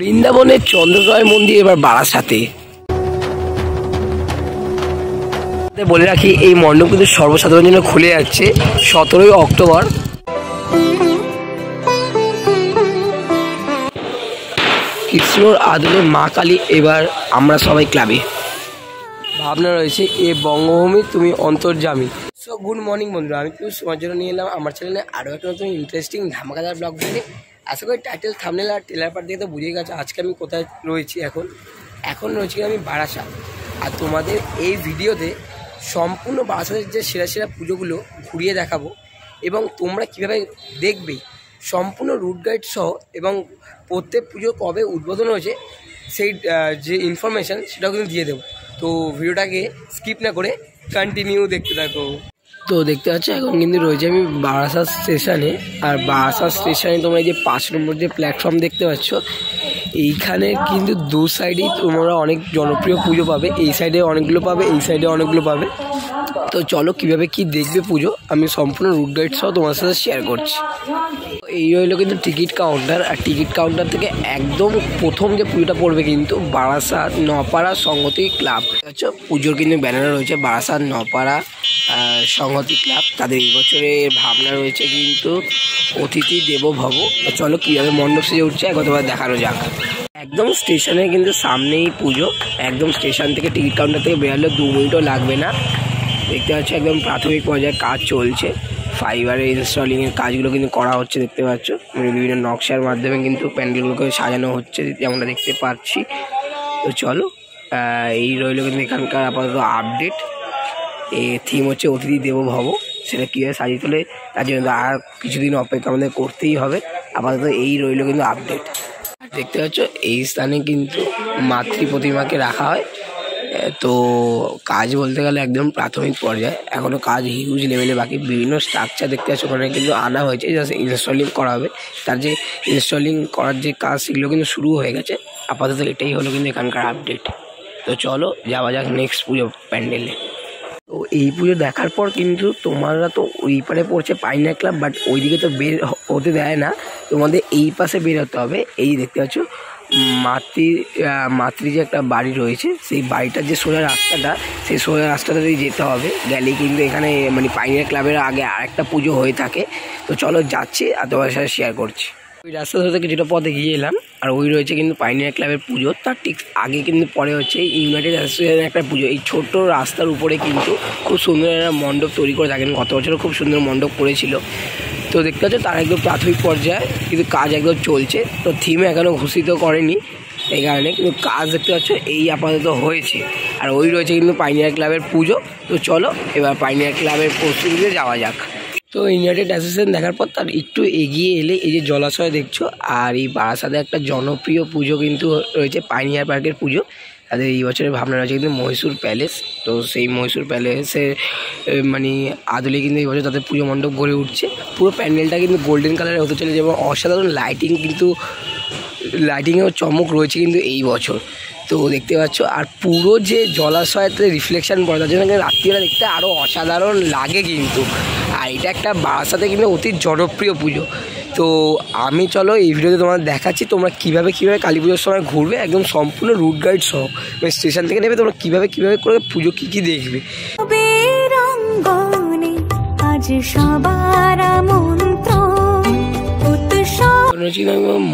বৃন্দাবনের চন্দ্রজয় মন্দির এবার বারাসাতে। বলে রাখি এই মণ্ডপ কিন্তু সর্বসাধারণের জন্য খুলে যাচ্ছে 17 অক্টোবর। কৃষ্ণর আদলে মা কালী এবার আমরা সবাই ক্লাবে। ভাবনা রয়েছে এ বঙ্গভূমি তুমি অন্তর্যামী। সো গুড মর্নিং বন্ধুরা, আমি কিন্তু তোমার জন্য নিয়ে এলাম আমার চ্যানেলে আরও একটা নতুন ইন্টারেস্টিং ধামাকাদার ব্লগ ভিডিও। আশা করি টাইটেল থাম্বনেল আর ট্রেলার পার্ট দিয়ে তো বুঝে গেছে আজকে আমি কোথায় রয়েছি। এখন রয়েছি আমি বারাসাত। আর তোমাদের এই ভিডিওতে সম্পূর্ণ বারাসাতের যে সেরা সেরা পুজোগুলো ঘুরিয়ে দেখাবো এবং তোমরা কীভাবে দেখবে সম্পূর্ণ রুট গাইড সহ এবং প্রত্যেক পুজো কবে উদ্বোধন হয়েছে সেই যে ইনফরমেশান সেটাও কিন্তু দিয়ে দেবো। তো ভিডিওটাকে স্কিপ না করে কন্টিনিউ দেখতে থাকো। তো দেখতে পাচ্ছ এখন কিন্তু রয়েছে আমি বারাসাত স্টেশনে। আর বারাসাত স্টেশনে তোমরা এই যে 5 নম্বর যে প্ল্যাটফর্ম দেখতে পাচ্ছ এইখানে কিন্তু দু সাইডেই তোমরা অনেক জনপ্রিয় পুজো পাবে। এই সাইডে অনেকগুলো পাবে, এই সাইডে অনেকগুলো পাবে। তো চলো কীভাবে কি দেখবে পুজো আমি সম্পূর্ণ রুট গাইড সহ তোমার সাথে শেয়ার করছি। এই হলো কিন্তু টিকিট কাউন্টার। আর টিকিট কাউন্টার থেকে একদম প্রথম যে পুজোটা পড়বে কিন্তু বারাসাত নপাড়া সংহতি ক্লাব। আচ্ছা পুজোর কিন্তু ব্যানার রয়েছে বারাসাত নপাড়া সংহতি ক্লাব। তাদের এই বছরের ভাবনা রয়েছে কিন্তু অতিথি দেবো ভব। চলো কীভাবে মণ্ডপ সেজে উঠছে একবার দেখানো যাক। একদম স্টেশনে কিন্তু সামনেই পুজো। একদম স্টেশন থেকে টিকিট কাউন্টার থেকে বেরোলে 2 মিনিটও লাগবে না। দেখতে পাচ্ছ একদম প্রাথমিক পর্যায়ে কাজ চলছে। ফাইবারের ইনস্টলিংয়ের কাজগুলো কিন্তু করা হচ্ছে দেখতে পাচ্ছ। মানে বিভিন্ন নকশার মাধ্যমে কিন্তু প্যান্ডেলগুলোকে সাজানো হচ্ছে যেমনটা দেখতে পাচ্ছি। তো চলো এই রইল কিন্তু এখানকার আপাতত আপডেট। এই থিম হচ্ছে অতিথি দেবো ভব। সেটা কীভাবে সাজিয়ে তোলে তার জন্য আর কিছুদিন অপেক্ষা আমাদের করতেই হবে। আপাতত এই রইল কিন্তু আপডেট। দেখতে পাচ্ছ এই স্থানে কিন্তু মাতৃ প্রতিমাকে রাখা হয়। তো কাজ বলতে গেলে একদম প্রাথমিক পর্যায়ে, এখনও কাজ হিউজ লেভেলে বাকি। বিভিন্ন স্ট্রাকচার দেখতে পাচ্ছ ওখানে কিন্তু আনা হয়েছে, জাস্ট ইনস্টলিং করা হবে। তার যে ইনস্টলিং করার যে কাজ সেগুলো কিন্তু শুরু হয়ে গেছে। আপাতত এটাই হলো কিন্তু এখানকার আপডেট। তো চলো যাওয়া যাক নেক্সট পুজো প্যান্ডেলে। তো এই পুজো দেখার পর কিন্তু তোমরা তো ওই পারে পড়ছে পাইনা ক্লাব, বাট ওইদিকে তো বের হতে দেয় না, তোমাদের এই পাশে বের হতে হবে। এই দেখতে পাচ্ছ মাতৃ যে একটা বাড়ি রয়েছে সেই বাড়িটার যে সোজা রাস্তাটা সেই সোজা রাস্তাটাতেই যেতে হবে। গেলেই কিন্তু এখানে মানে পাইনিয়ার ক্লাবের আগে আরেকটা পুজো হয়ে থাকে। তো চলো যাচ্ছি আর তোমাদের সাথে শেয়ার করছি। ওই রাস্তা থেকে যেটা পথে গিয়ে এলাম আর ওই রয়েছে কিন্তু পাইনিয়ার ক্লাবের পুজো। তার ঠিক আগে কিন্তু পরে হচ্ছে ইউনাইটেড অ্যাসোসিয়েশনের একটা পুজো। এই ছোট্ট রাস্তার উপরে কিন্তু খুব সুন্দর একটা মণ্ডপ তৈরি করে থাকেন। গত বছরও খুব সুন্দর মণ্ডপ করেছিল। তো দেখতে পাচ্ছ তার একদম প্রাথমিক পর্যায়ে কিন্তু কাজ একদম চলছে। তো থিমে এখনও ঘোষিত করেনি এই কারণে, কিন্তু কাজ দেখতে পাচ্ছ এই আপাতত হয়েছে। আর ওই রয়েছে কিন্তু পাইনিয়ার ক্লাবের পুজো। তো চলো এবার পাইনিয়ার ক্লাবের প্রস্তুতিতে যাওয়া যাক। তো ইউনাইটেড অ্যাসোসিয়েশন দেখার পর তার একটু এগিয়ে এলে এই যে জলাশয় দেখছো আর এই বারাসাতে একটা জনপ্রিয় পুজো কিন্তু রয়েছে পাইনিয়ার পার্কের পুজো। তাদের এই বছরের ভাবনা রয়েছে কিন্তু মহীশূর প্যালেস। তো সেই মহীশূর প্যালেসের মানে আদলে কিন্তু এই বছর তাদের পুজো মণ্ডপ গড়ে উঠছে। পুরো প্যান্ডেলটা কিন্তু গোল্ডেন কালারের হতে চলেছে এবং অসাধারণ লাইটিংয়েও চমক রয়েছে কিন্তু এই বছর। তো দেখতে পাচ্ছ আর পুরো যে জলাশয়তে রিফ্লেকশান পড়ে তার জন্য রাত্রিবেলা দেখতে আরও অসাধারণ লাগে কিন্তু। আর এটা একটা বারাসাতে কিন্তু অতি জনপ্রিয় পুজো। তো আমি চলো এই ভিডিওতে তোমাদের দেখাচ্ছি তোমরা কীভাবে কালী পুজোর সময় ঘুরবে একদম সম্পূর্ণ রুট গাইড সহ। মানে স্টেশন থেকে নেবে তোমরা কীভাবে করে পুজো কী দেখবে।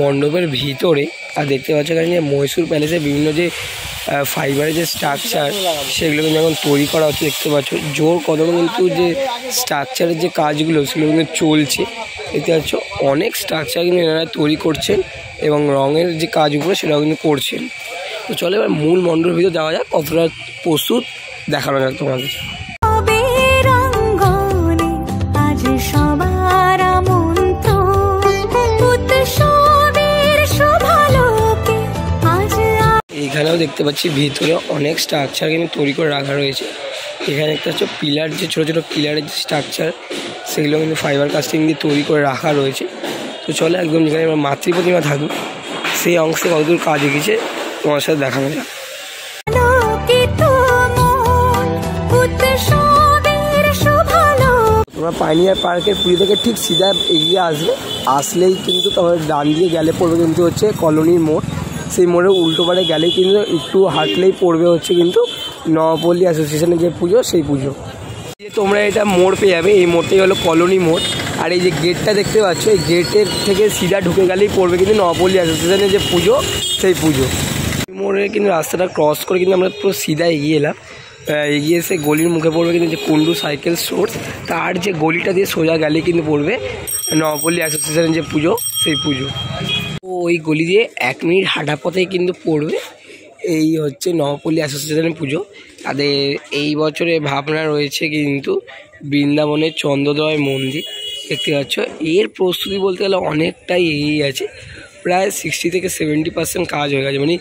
মণ্ডপের ভিতরে আর দেখতে পাচ্ছ এখানে যে মহীশূর প্যালেসের বিভিন্ন যে ফাইবারের যে স্ট্রাকচার সেগুলো কিন্তু এখন তৈরি করা হচ্ছে। দেখতে পাচ্ছ জোর কদমে কিন্তু যে স্ট্রাকচারের যে কাজগুলো সেগুলো কিন্তু চলছে। দেখতে পাচ্ছ অনেক স্ট্রাকচার কিন্তু এনারা তৈরি করছেন এবং রঙের যে কাজগুলো সেটাও কিন্তু করছেন। তো চলো এবার মূল মণ্ডপের ভিতরে যাওয়া যাক, কতটা প্রস্তুত দেখানো যাক তোমাদের। এখানেও দেখতে পাচ্ছি ভিতরে অনেক স্ট্রাকচার কিন্তু তৈরি করে রাখা রয়েছে। এখানে একটা হচ্ছে পিলার, যে ছোটো ছোটো পিলারের যে স্ট্রাকচার সেগুলো কিন্তু ফাইবার কাস্টিং দিয়ে তৈরি করে রাখা রয়েছে। তো চলো একদম যেখানে এবার মাতৃ প্রতিমা থাকবে সেই অংশে কতদূর কাজ এগিয়েছে তোমার সাথে দেখানো যায়। তোমরা পাইনিয়ার পার্কের পুজো থেকে ঠিক সিধা এগিয়ে আসলেই কিন্তু তোমার ডান দিয়ে গেলে পড়বে কিন্তু হচ্ছে কলোনির মোড়। সেই মোড়ের উল্টো পাড়ে গেলেই কিন্তু একটু হাঁটলেই পড়বে হচ্ছে কিন্তু নবপল্লী অ্যাসোসিয়েশনের যে পুজো সেই পুজো। যে তোমরা এটা মোড় পেয়ে যাবে, এই মোড়টাই হলো কলোনি মোড়। আর এই যে গেটটা দেখতে পাচ্ছ, এই গেটের থেকে সিধা ঢুকে গেলেই পড়বে কিন্তু নবপল্লী অ্যাসোসিয়েশনের যে পুজো সেই পুজো। মোড়ে কিন্তু রাস্তাটা ক্রস করে কিন্তু আমরা পুরো সিধা এগিয়ে এলাম। এগিয়ে এসে গলির মুখে পড়বে কিন্তু যে কুন্ডু সাইকেল স্টোর, তার যে গলিটা দিয়ে সোজা গেলেই কিন্তু পড়বে নবপল্লী অ্যাসোসিয়েশনের যে পুজো সেই পুজো। তো ওই গলি দিয়ে 1 মিনিট হাঁটা পথেই কিন্তু পড়বে এই হচ্ছে নবপল্লী অ্যাসোসিয়েশনের পুজো। তাদের এই বছরে ভাবনা রয়েছে কিন্তু বৃন্দাবনের চন্দ্রোদয় মন্দির দেখতে পাচ্ছ। এর প্রস্তুতি বলতে গেলে অনেকটাই এগিয়ে গেছে, প্রায় 60 থেকে 70% কাজ হয়ে গেছে। মানে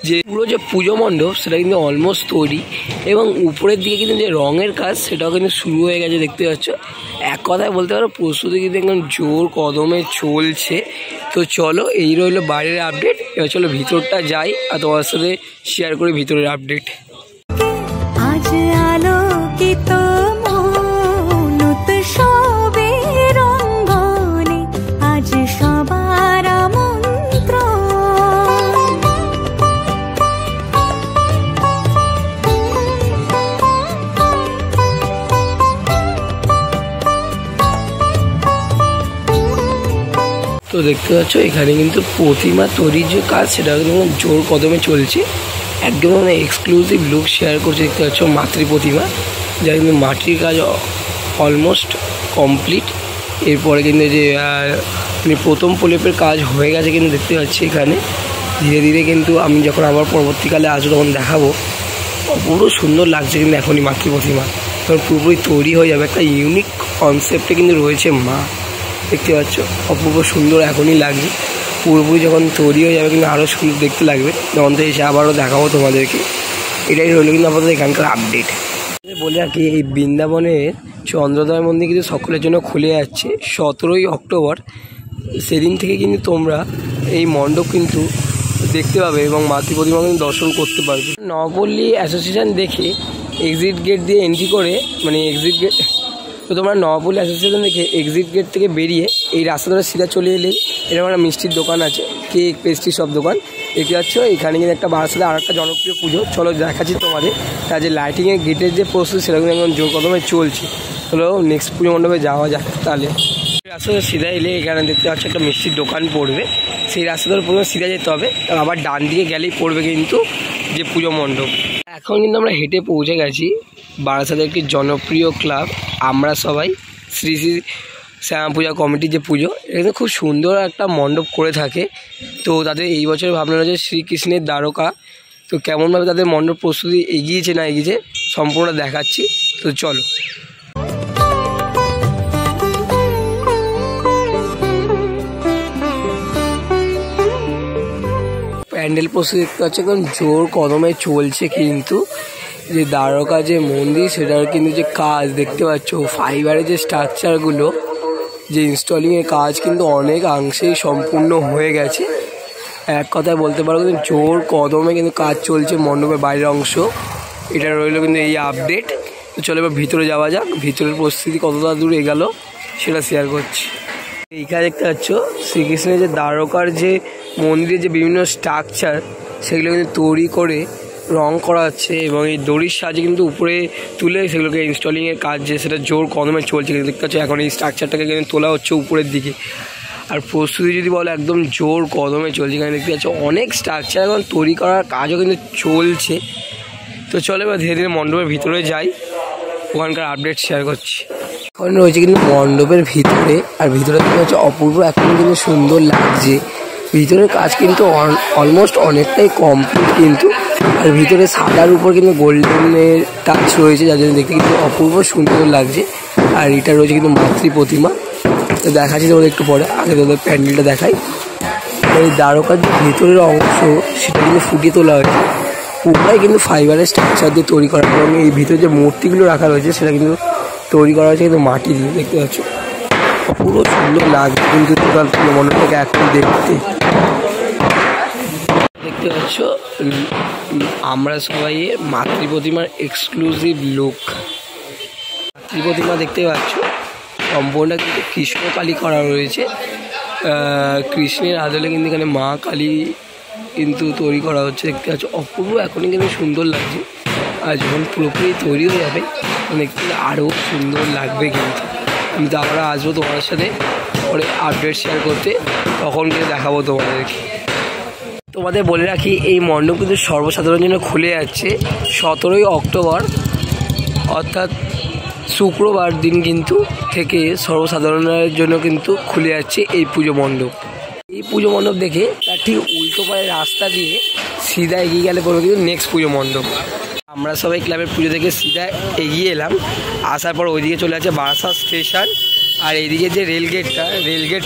যে পুরো যে পুজো মণ্ডপ সেটা কিন্তু অলমোস্ট তৈরি, এবং উপরের দিকে কিন্তু যে রঙের কাজ সেটাও কিন্তু শুরু হয়ে গেছে দেখতে পাচ্ছ। এক কথায় বলতে পারো প্রস্তুতি কিন্তু একদম জোর কদমে চলছে। তো চলো, এই রইলো বাইরের আপডেট। এবার চলো ভিতরটা যাই আর তোমার সাথে শেয়ার করি ভিতরের আপডেট। আজ আলোকিত সবের অঙ্গনে আজ সবার আমন্ত্রণ। তো দেখতে পাচ্ছ এখানে কিন্তু প্রতিমা তৈরির যে কাজ সেটা কিন্তু জোর কদমে চলছে। একদম মানে এক্সক্লুসিভ লুক শেয়ার করছে দেখতে পাচ্ছ মাতৃ প্রতিমা, যা কিন্তু মাটির কাজ অলমোস্ট কমপ্লিট। এরপরে কিন্তু যে মানে প্রথম প্রলেপের কাজ হয়ে গেছে কিন্তু দেখতে পাচ্ছি এখানে। ধীরে ধীরে কিন্তু আমি যখন আবার পরবর্তীকালে আসবো তখন দেখাবো। পুরো সুন্দর লাগছে কিন্তু এখনই মাতৃ প্রতিমা, তখন পুরোপুরি তৈরি হয়ে যাবে। একটা ইউনিক কনসেপ্টে কিন্তু রয়েছে মা, দেখতে পাচ্ছ অপূর্ব সুন্দর এখনই লাগছে। পুরোপুরি যখন তৈরি হয়ে যাবে কিন্তু আরও সুন্দর দেখতে লাগবে। তখন তো এসে আবারও দেখাবো তোমাদেরকে। এটাই রইলো কিন্তু আপাতত এখানকার আপডেট। বলে রাখি, এই বৃন্দাবনের চন্দ্রোদয় মন্দির কিন্তু সকলের জন্য খুলে যাচ্ছে 17ই অক্টোবর। সেদিন থেকে কিন্তু তোমরা এই মণ্ডপ কিন্তু দেখতে পাবে এবং মাতৃ প্রতিমা কিন্তু দর্শন করতে পারবে। নবপল্লী অ্যাসোসিয়েশন দেখে এক্সিট গেট দিয়ে এন্ট্রি করে, মানে এক্সিট গেট, তো তোমরা নবপল্লী অ্যাসোসিয়েশন দেখে এক্সিট গেট থেকে বেরিয়ে এই রাস্তা ধরে সিধা চলে এলেই এরকম একটা মিষ্টির দোকান আছে, কেক পেস্ট্রি সব দোকান দেখতে পাচ্ছ। এখানে কিন্তু একটা বারাসাতে আর একটা জনপ্রিয় পুজো। চলো দেখাচ্ছি তোমাদের। তার যে লাইটিংয়ের গেটের যে প্রস্তুতি সেটা কিন্তু এখন জোর কদমে চলছে। চলো নেক্সট পুজো মণ্ডপে যাওয়া যাক তাহলে। রাস্তা ধরে সিধা এলে এখানে দেখতে পাচ্ছ একটা মিষ্টির দোকান পড়বে। সেই রাস্তা ধরে প্রথমে সিধা যেতে হবে, আবার ডান দিকে গেলেই পড়বে কিন্তু যে পুজো মণ্ডপ। এখন কিন্তু আমরা হেঁটে পৌঁছে গেছি বারাসাতের একটি জনপ্রিয় ক্লাব আমরা সবাই, শ্রী শ্রী শ্যামা পূজা কমিটির যে পুজো। এখানে খুব সুন্দর একটা মণ্ডপ করে থাকে। তো তাদের এই বছর ভাবনা রয়েছে শ্রীকৃষ্ণের দ্বারকা। তো কেমনভাবে তাদের মণ্ডপ প্রস্তুতি এগিয়েছে না এগিয়েছে সম্পূর্ণ দেখাচ্ছি। তো চলো। প্যান্ডেল প্রস্তুতি দেখতে পাচ্ছি একদম জোর কদমে চলছে কিন্তু। যে দ্বারকা যে মন্দির সেটার কিন্তু যে কাজ দেখতে পাচ্ছ, ফাইবারের যে স্ট্রাকচারগুলো, যে ইনস্টলিংয়ের কাজ কিন্তু অনেকাংশেই সম্পূর্ণ হয়ে গেছে। এক কথায় বলতে পারো কিন্তু জোর কদমে কিন্তু কাজ চলছে মণ্ডপের বাইরের অংশ। এটা রইলো কিন্তু এই আপডেট। তো চলো এবার ভিতরে যাওয়া যাক, ভিতরের প্রস্তুতি কতটা দূর এগোলো সেটা শেয়ার করছি। এইখানে দেখতে পাচ্ছ শ্রীকৃষ্ণের যে দ্বারকার যে মন্দিরের যে বিভিন্ন স্ট্রাকচার সেগুলো কিন্তু তৈরি করে রং করা হচ্ছে, এবং এই দড়ির সাহায্যে কিন্তু উপরে তুলে সেগুলোকে ইনস্টলিংয়ের কাজ যে সেটা জোর কদমে চলছে কিন্তু দেখতে পাচ্ছ। এখন এই স্ট্রাকচারটাকে কিন্তু তোলা হচ্ছে উপরের দিকে। আর প্রস্তুতি যদি বলো একদম জোর কদমে চলছে। এখানে দেখতে পাচ্ছ অনেক স্ট্রাকচার এখন তৈরি করার কাজও কিন্তু চলছে। তো চলো এবার ধীরে ধীরে মণ্ডপের ভিতরে যাই, ওখানকার আপডেট শেয়ার করছি। এখন রয়েছে কিন্তু মণ্ডপের ভিতরে, আর ভিতরে দেখতে হচ্ছে অপূর্ব এখন কিন্তু সুন্দর লাগছে। ভিতরের কাজ কিন্তু অলমোস্ট অনেকটাই কমপ্লিট কিন্তু। আর ভিতরে সাদার উপর কিন্তু গোল্ডেনের টাচ রয়েছে, যার জন্য দেখতে কিন্তু অপূর্ব সুন্দর লাগছে। আর এটা রয়েছে কিন্তু মাতৃ প্রতিমা। তো দেখাচ্ছি তোমাদের একটু পরে, আগে তোদের প্যান্ডেলটা দেখাই। এই দ্বারকার যে ভিতরের অংশ সেটা কিন্তু ফুটিয়ে তোলা হয়েছে, পুরোটাই কিন্তু ফাইবারের স্ট্রাকচার দিয়ে তৈরি করা। এবং এই ভিতরে যে মূর্তিগুলো রাখা রয়েছে সেটা কিন্তু তৈরি করা হয়েছে কিন্তু মাটি দিয়ে, দেখতে পাচ্ছ পুরো সুন্দর লাগছে কিন্তু টোটাল মণ্ডপটাকে এখন দেখতে পাচ্ছ। আমরা সবাই মাতৃ প্রতিমার এক্সক্লুসিভ লুক। মাতৃ প্রতিমা দেখতে পাচ্ছ সম্পূর্ণটা কিন্তু কৃষ্ণ কালী করা রয়েছে। কৃষ্ণের আদলে কিন্তু এখানে মা কালী কিন্তু তৈরি করা হচ্ছে, দেখতে পাচ্ছ অপূর্ব এখনই কিন্তু সুন্দর লাগছে। আর যখন পুরোপুরি তৈরি হয়ে যাবে দেখতে আরও সুন্দর লাগবে। কিন্তু আমরা আসবো তোমাদের সাথে পরে আপডেট শেয়ার করতে, তখন কিন্তু দেখাবো তোমাদেরকে। তোমাদের বলে রাখি এই মণ্ডপ কিন্তু সর্বসাধারণের জন্য খুলে যাচ্ছে 17ই অক্টোবর, অর্থাৎ শুক্রবার দিন কিন্তু থেকে সর্বসাধারণের জন্য কিন্তু খুলে যাচ্ছে এই পুজো মণ্ডপ। এই পুজো মণ্ডপ দেখে তার ঠিক উল্টো পায়ে রাস্তা দিয়ে সিধা এগিয়ে গেলে পরে কিন্তু নেক্সট পুজো মণ্ডপ। আমরা সবাই ক্লাবের পুজো থেকে সিধা এগিয়ে এলাম, আসার পর ওইদিকে চলে যাচ্ছে বারাসাত স্টেশন। আর এইদিকে যে রেলগেট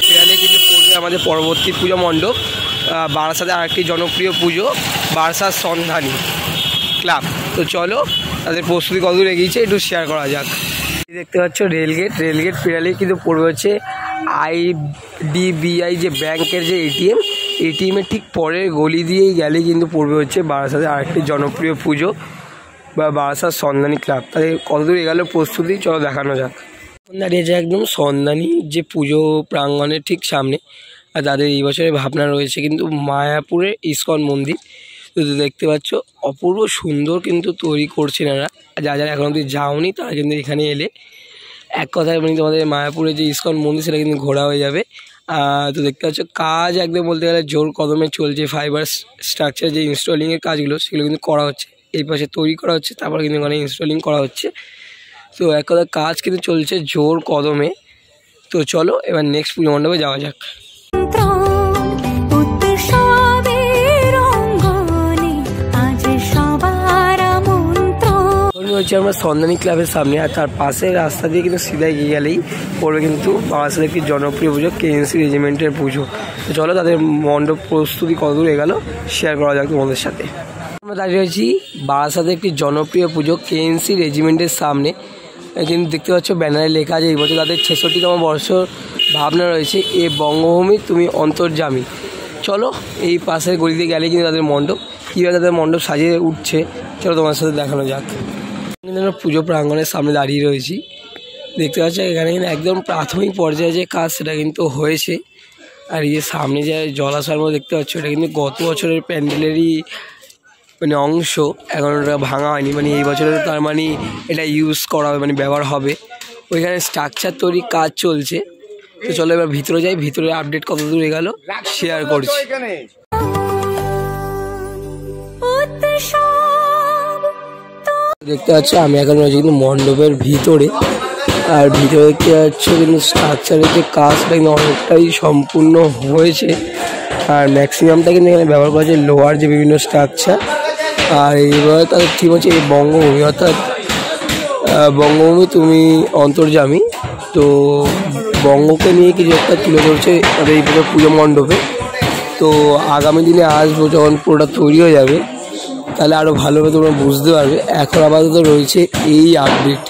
ফেরালে কিন্তু পড়বে আমাদের পরবর্তী পুজো মণ্ডপ, বারাসাতে আরেকটি জনপ্রিয় পুজো বারাসাত সন্ধানী ক্লাব। তো চলো তাদের প্রস্তুতি কতদূর এগিয়েছে একটু শেয়ার করা যাক। দেখতে পাচ্ছ রেলগেট ফেরালেই কিন্তু পড়বে হচ্ছে IDBI যে ব্যাংকের যে এটিএমের ঠিক পরের গলি দিয়েই গেলে কিন্তু পড়বে হচ্ছে বারাসাতে আরেকটি জনপ্রিয় পুজো বা বারাসাত সন্ধানী ক্লাব। তাদের কতদূর এগেল প্রস্তুতি চলো দেখানো যাক। দাঁড়িয়েছে একদম সন্ধানী যে পুজো প্রাঙ্গণের ঠিক সামনে। আর তাদের এই বছরের ভাবনা রয়েছে কিন্তু মায়াপুরের ইস্কন মন্দির। তো দেখতে পাচ্ছ অপূর্ব সুন্দর কিন্তু তৈরি করছেন এরা। যারা এখন অবধি যাওনি তারা কিন্তু এখানে এলে এক কথায় মানে তোমাদের মায়াপুরের যে ইস্কন মন্দির সেটা কিন্তু ঘোরা হয়ে যাবে। তো দেখতে পাচ্ছ কাজ একদম বলতে গেলে জোর কদমে চলছে। ফাইবার স্ট্রাকচার যে ইনস্টলিংয়ের কাজগুলো সেগুলো কিন্তু করা হচ্ছে, এই পাশে তৈরি করা হচ্ছে, তারপর কিন্তু ওখানে ইনস্টলিং করা হচ্ছে। তো এক কথায় কাজ কিন্তু চলছে জোর কদমে। তো চলো এবার নেক্সট পুজো মণ্ডপে যাওয়া যাক। হচ্ছে আমরা সন্ধানী ক্লাবের সামনে, আর তার পাশের রাস্তা দিয়ে কিন্তু সিধা এগিয়ে গেলেই পড়বে কিন্তু বারাসাতের একটি জনপ্রিয় পুজো KNC রেজিমেন্টের পুজো। তো চলো তাদের মণ্ডপ প্রস্তুতি কতদূর এগেল শেয়ার করা যাক তোমাদের সাথে। আমরা দাঁড়িয়ে রয়েছি বারাসাতের একটি জনপ্রিয় পুজো KNC রেজিমেন্টের সামনে। কিন্তু দেখতে পাচ্ছ ব্যানারে লেখা আছে এই বছর তাদের 66তম বর্ষ ভাবনা রয়েছে এ বঙ্গভূমি তুমি অন্তর্যামী। চলো এই পাশের গলিতে গেলে কিন্তু তাদের মণ্ডপ, কীভাবে তাদের মণ্ডপ সাজিয়ে উঠছে চলো তোমার সাথে দেখানো যাক। কিন্তু আমরা পুজো প্রাঙ্গণের সামনে দাঁড়িয়ে রয়েছি, দেখতে পাচ্ছ এখানে কিন্তু একদম প্রাথমিক পর্যায়ে যে কাজ সেটা কিন্তু হয়েছে। আর এই যে সামনে যে জলাশয়ের মধ্যে দেখতে পাচ্ছ এটা কিন্তু গত বছরের প্যান্ডেলেরই মানে অংশ, এখন ওটা ভাঙা হয়নি, মানে এই বছরের তার মানে এটা ইউজ করা হবে, মানে ব্যবহার হবে। ওইখানে স্ট্রাকচার তৈরির কাজ চলছে। তো চলো এবার ভিতরে যাই, ভিতরে আপডেট কত দূর এগেল শেয়ার করছি। দেখতে পাচ্ছ আমি এখন রয়েছি কিন্তু মণ্ডপের ভিতরে, আর ভিতরে দেখতে পাচ্ছ কিন্তু স্ট্রাকচারের যে কাজটা কিন্তু অনেকটাই সম্পূর্ণ হয়েছে। আর ম্যাক্সিমামটা কিন্তু এখানে ব্যবহার করা হচ্ছে লোহার যে বিভিন্ন স্ট্রাকচার। আর এইভাবে তাদের থিম হচ্ছে এই বঙ্গভূমি, অর্থাৎ বঙ্গভূমি তুমি অন্তর্যামী। তো বঙ্গকে নিয়ে কিছু একটা তুলে ধরছে তাদের এই পুজো মণ্ডপে। তো আগামী দিনে আসবো যখন পুরোটা তৈরি হয়ে যাবে তাহলে আরও ভালোভাবে তোমরা বুঝতে পারবে। এখন আপাতত রয়েছে এই আপডেট।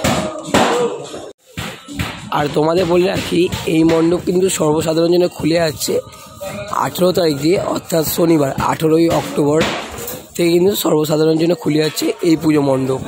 আর তোমাদের বলে রাখি এই মণ্ডপ কিন্তু সর্বসাধারণ জন্য খুলে যাচ্ছে 18 তারিখ দিয়ে, অর্থাৎ শনিবার 18ই অক্টোবর থেকে কিন্তু সর্বসাধারণের জন্য খুলে যাচ্ছে এই পুজো মণ্ডপ।